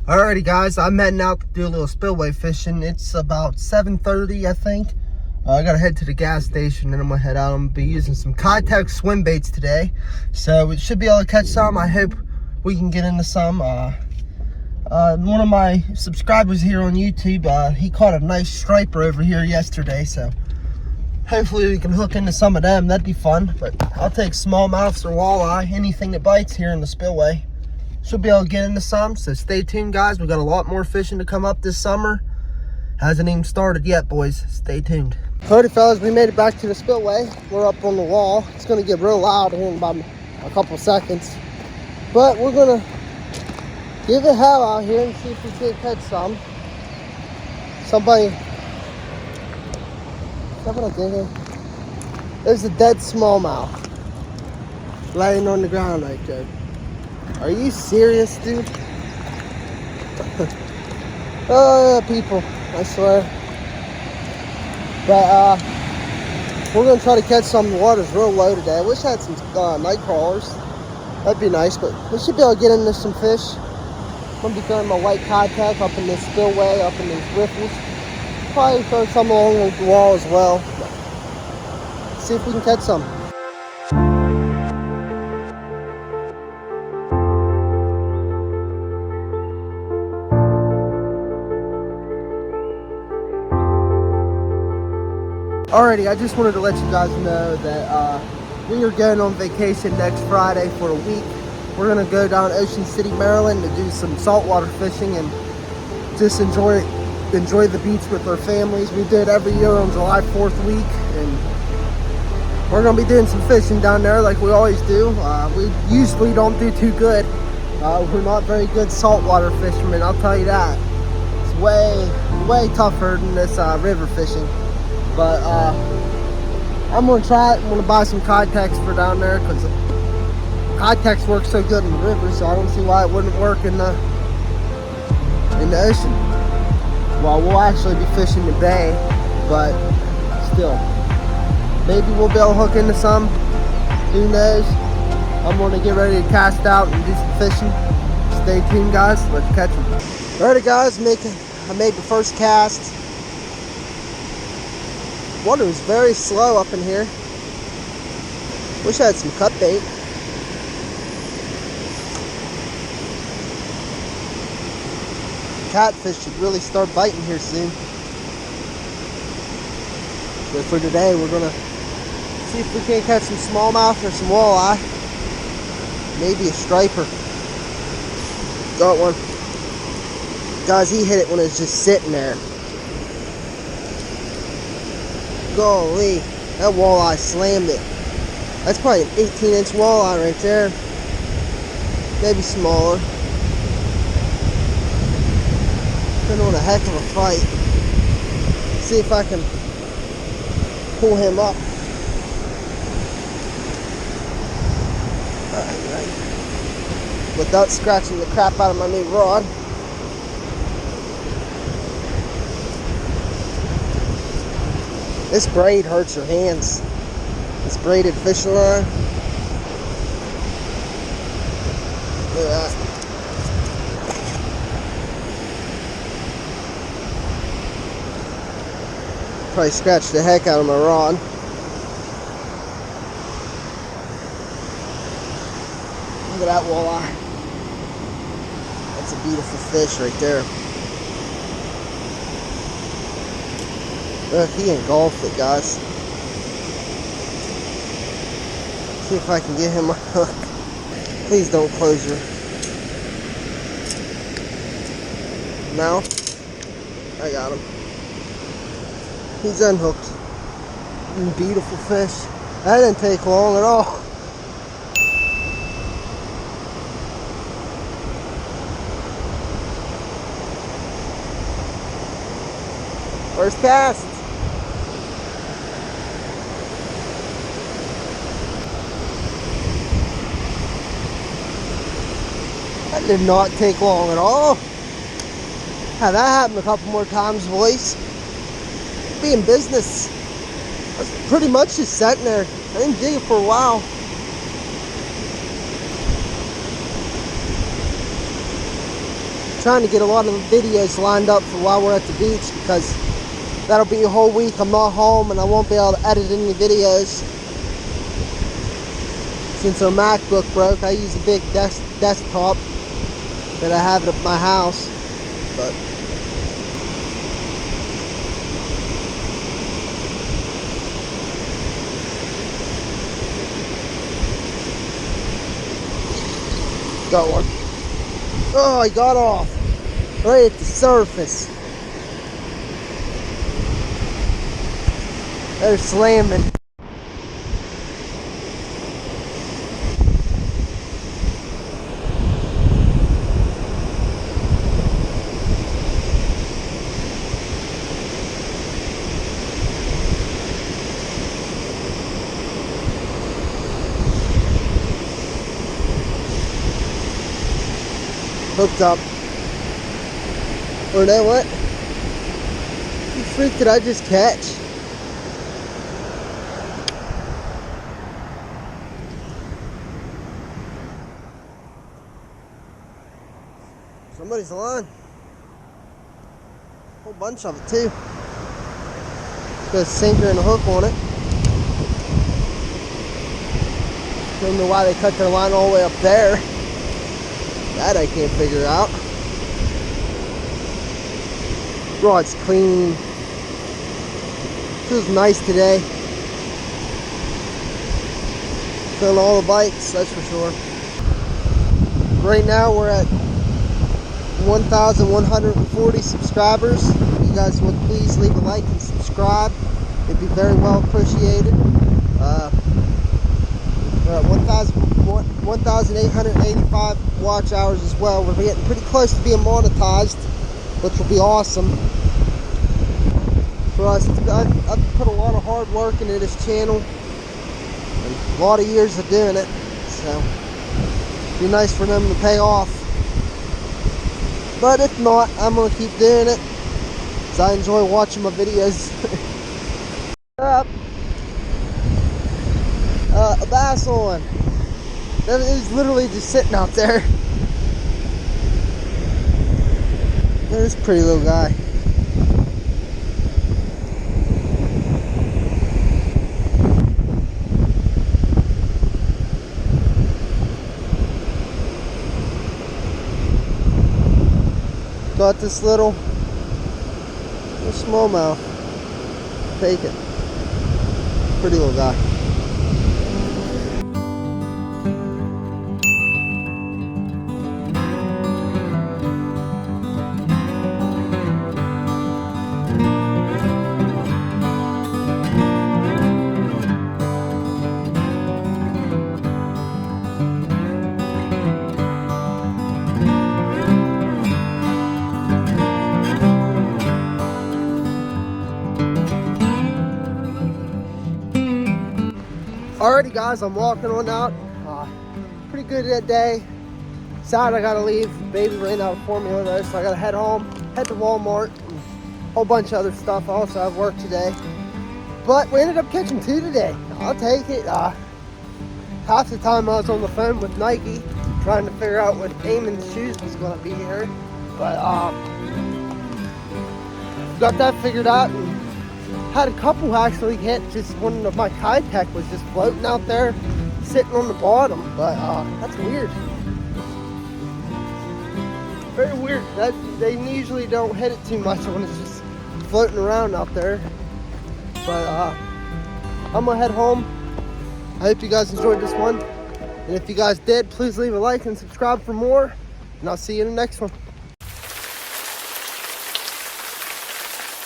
Alrighty guys, I'm heading out to do a little spillway fishing. It's about 7:30, I think. I gotta head to the gas station and I'm gonna head out. I'm gonna be using some keitechs swim baits today, so we should be able to catch some. I hope we can get into some. One of my subscribers here on YouTube, he caught a nice striper over here yesterday, so hopefully we can hook into some of them. That'd be fun. But I'll take smallmouths or walleye, anything that bites here in the spillway. Should be able to get into some, so stay tuned guys. We got a lot more fishing to come up this summer. Hasn't even started yet, boys. Stay tuned. Alrighty fellas, we made it back to the spillway. We're up on the wall. It's gonna get real loud here in about a couple seconds, but we're gonna give it a hell out here and see if we can catch some. Somebody I did here? There's a dead smallmouth laying on the ground right there. Are you serious, dude? Oh, people, I swear. But we're gonna try to catch some. The water's real low today. I wish I had some night crawlers. That'd be nice, but we should be able to get into some fish. I'm gonna be throwing my white keitech up in this spillway, up in these riffles. Probably throw some along the wall as well. But see if we can catch some. Alrighty, I just wanted to let you guys know that we are going on vacation next Friday for a week. We're gonna go down Ocean City, Maryland to do some saltwater fishing and just enjoy the beach with our families. We do it every year on July 4th week, and we're gonna be doing some fishing down there like we always do. We usually don't do too good. We're not very good saltwater fishermen, I'll tell you that. It's way tougher than this river fishing. But I'm gonna try it. I'm gonna buy some keitechs for down there because keitechs work so good in the river, so I don't see why it wouldn't work in the ocean. Well, we'll actually be fishing the bay, but still, maybe we'll be able to hook into some. Who knows? I'm gonna get ready to cast out and do some fishing. Stay tuned, guys. Let's catch them. Alrighty, guys. I made the first cast. Water is very slow up in here. Wish I had some cut bait. Catfish should really start biting here soon. But for today, we're gonna see if we can't catch some smallmouth or some walleye. Maybe a striper. Got one. Guys, he hit it when it was just sitting there. Golly, that walleye slammed it. That's probably an 18-inch walleye right there. Maybe smaller. Been on a heck of a fight. See if I can pull him up. Alright. Without scratching the crap out of my new rod. This braid hurts your hands. This braided fishing line. Look at that. Probably scratched the heck out of my rod. Look at that walleye. That's a beautiful fish right there. Look, he engulfed it, guys. See if I can get him a hook. Please don't close your mouth. I got him. He's unhooked. Beautiful fish. That didn't take long at all. First cast. That did not take long at all. Had that happen a couple more times, boys, be in business. I was pretty much just sitting there. I didn't jig it for a while. trying to get a lot of videos lined up for while we're at the beach, because that'll be a whole week I'm not home and I won't be able to edit any videos. Since our MacBook broke, I use a big desktop that I have at my house. But got one. Oh, he got off right at the surface. They're slamming. Hooked up. Or know what? You freak did I just catch? Somebody's line. A whole bunch of it too. Got a sinker and a hook on it. Don't know why they cut their line all the way up there. That I can't figure out. Rod's clean. Feels nice today. Feeling all the bites, that's for sure. Right now we're at 1,140 subscribers. If you guys would please leave a like and subscribe, it'd be very well appreciated. We're at 1,885 watch hours as well. We're getting pretty close to being monetized, which will be awesome for us. I've put a lot of hard work into this channel and a lot of years of doing it, so it'd be nice for them to pay off. But if not, I'm going to keep doing it because I enjoy watching my videos. A bass on. It was literally just sitting out there. There's a pretty little guy. Got this little smallmouth. Take it. Pretty little guy. Alrighty guys, I'm walking on out. Pretty good that day. Sad I gotta leave. Baby ran out of formula though, so I gotta head home, head to Walmart, and a whole bunch of other stuff. I also have work today. But we ended up catching 2 today. I'll take it. Half the time I was on the phone with Nike trying to figure out what Eamon's shoes was gonna be here. But got that figured out. And had a couple actually hit. Just one of my keitechs was just floating out there, sitting on the bottom. But that's weird. Very weird. They usually don't hit it too much when it's just floating around out there. But I'm gonna head home. I hope you guys enjoyed this one. And if you guys did, please leave a like and subscribe for more. And I'll see you in the next one.